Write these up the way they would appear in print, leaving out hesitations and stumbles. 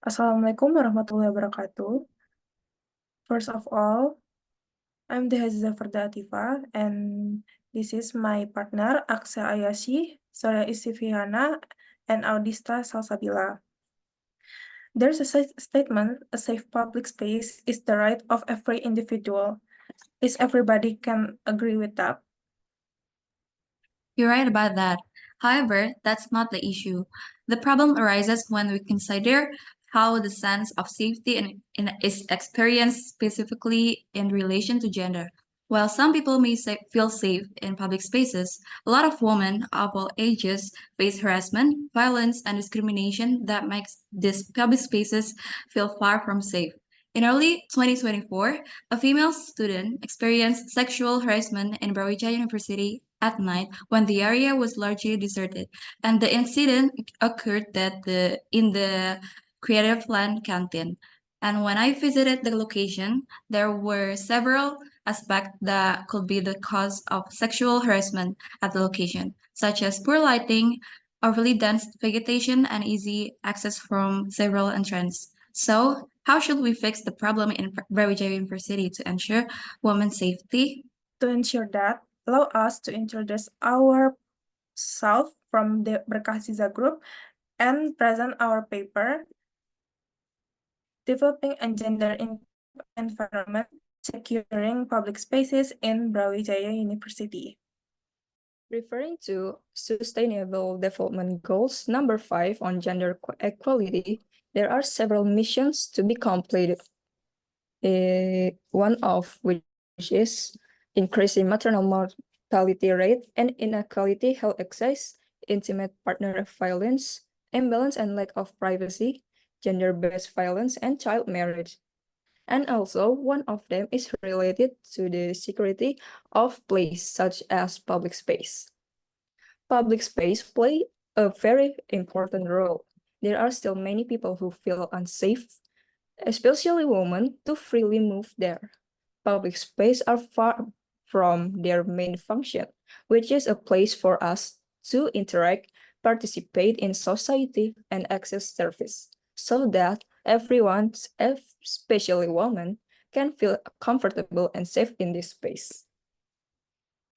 Assalamualaikum warahmatullahi wabarakatuh. First of all, I'm the Haziza Farda Atifa, and this is my partner, Aksa Ayashi, Soraya Istifihana, and Audista Salsabila. There's a statement, a safe public space is the right of every individual. Is everybody can agree with that? You're right about that. However, that's not the issue. The problem arises when we consider how the sense of safety is experienced specifically in relation to gender. While some people may feel safe in public spaces, a lot of women of all ages face harassment, violence, and discrimination that makes these public spaces feel far from safe. In early 2024, a female student experienced sexual harassment in Brawijaya University at night when the area was largely deserted, and the incident occurred in the Creative Land canteen. And when I visited the location, there were several aspects that could be the cause of sexual harassment at the location, such as poor lighting, overly dense vegetation, and easy access from several entrances. So, how should we fix the problem in Brawijaya University to ensure women's safety? To ensure that, allow us to introduce ourselves from the Berkahsiza group and present our paper, Developing a Gender Environment, Securing Public Spaces in Brawijaya University. Referring to Sustainable Development Goals number 5 on gender equality, there are several missions to be completed. One of which is increasing maternal mortality rate and inequality health access, intimate partner violence, imbalance and lack of privacy, gender-based violence, and child marriage. And also, one of them is related to the security of place, such as public space. Public space play a very important role. There are still many people who feel unsafe, especially women, to freely move there. Public space are far from their main function, which is a place for us to interact, participate in society, and access service, so that everyone, especially women, can feel comfortable and safe in this space.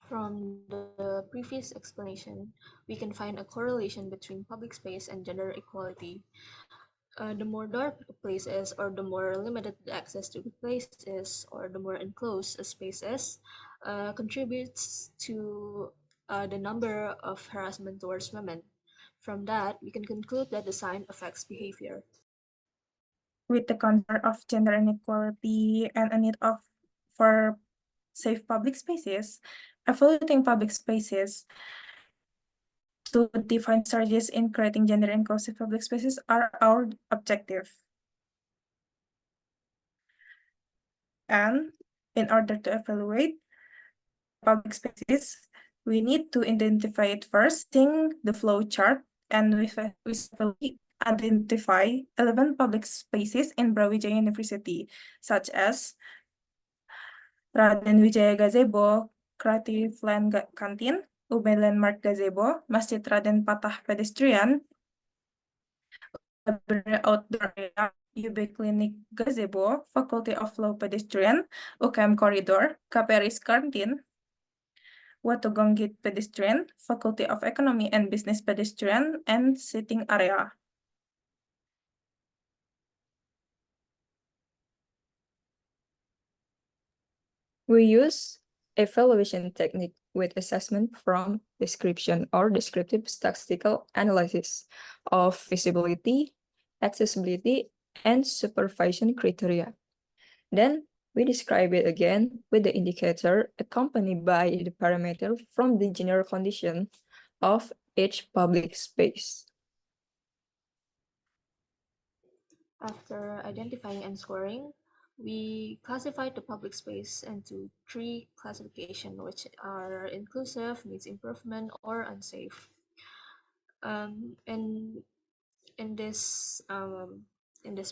From the previous explanation, we can find a correlation between public space and gender equality. The more dark a place is, or the more limited the access to the place is, or the more enclosed a space is, contributes to the number of harassment towards women. From that, we can conclude that design affects behavior. With the concept of gender inequality and a need for safe public spaces, evaluating public spaces to define strategies in creating gender inclusive public spaces are our objective. And in order to evaluate public spaces, we need to identify it first, seeing the flow chart, and we successfully identify 11 public spaces in Brawijaya University, such as Raden Wijaya Gazebo, Creative Land Canteen, UB Landmark Gazebo, Masjid Raden Patah Pedestrian, Library Outdoor Area, UB Clinic Gazebo, Faculty of Law Pedestrian, UKM Corridor, KPRI's Canteen, Watugonggit Pedestrian, Faculty of Economy and Business Pedestrian, and Sitting Area. We use evaluation technique with assessment from description or descriptive statistical analysis of visibility, accessibility, and supervision criteria. Then we describe it again with the indicator accompanied by the parameter from the general condition of each public space. After identifying and scoring, we classified the public space into 3 classifications, which are inclusive, needs improvement, or unsafe. And in this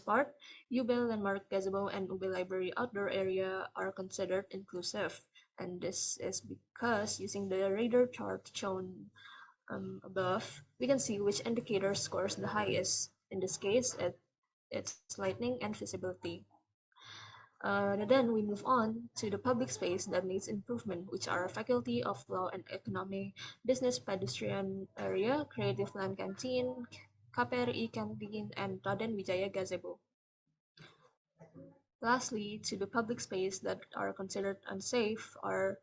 part, UB Landmark Gazebo and UB Library outdoor area are considered inclusive, and this is because using the radar chart shown above, we can see which indicator scores the highest. In this case, its lighting and visibility. Then we move on to the public space that needs improvement, which are Faculty of Law and Economy, Business Pedestrian Area, Creative Land Canteen, KPRI Canteen, and Raden Wijaya Gazebo. Lastly, to the public space that are considered unsafe are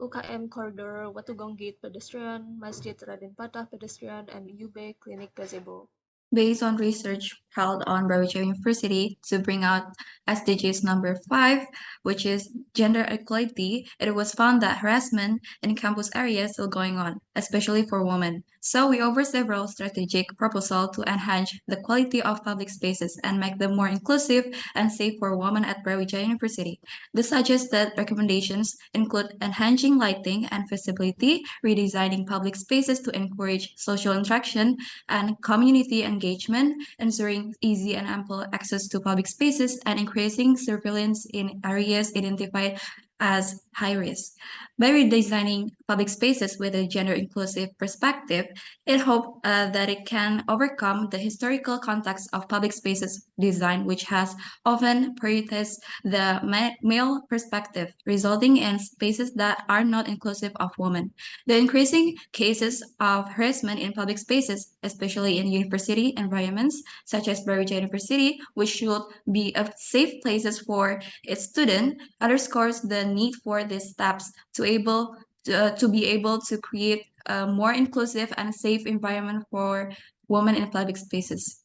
UKM Corridor, Watugong Gate Pedestrian, Masjid Raden Patah Pedestrian, and UB Clinic Gazebo. Based on research held on Brawijaya University to bring out SDGs number 5, which is gender equality, it was found that harassment in campus areas is still going on, especially for women. So we offer several strategic proposals to enhance the quality of public spaces and make them more inclusive and safe for women at Brawijaya University. The suggested recommendations include enhancing lighting and visibility, redesigning public spaces to encourage social interaction, and community engagement, ensuring easy and ample access to public spaces, and increasing surveillance in areas identified as high risk. By redesigning public spaces with a gender inclusive perspective, it hopes that it can overcome the historical context of public spaces design, which has often prioritized the male perspective, resulting in spaces that are not inclusive of women. The increasing cases of harassment in public spaces, especially in university environments such as Brawijaya University, which should be a safe places for its students, underscores the need for these steps to be able to create a more inclusive and safe environment for women in public spaces.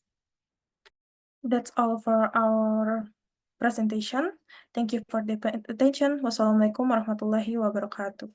That's all for our presentation. Thank you for the attention. Wassalamualaikum warahmatullahi wabarakatuh.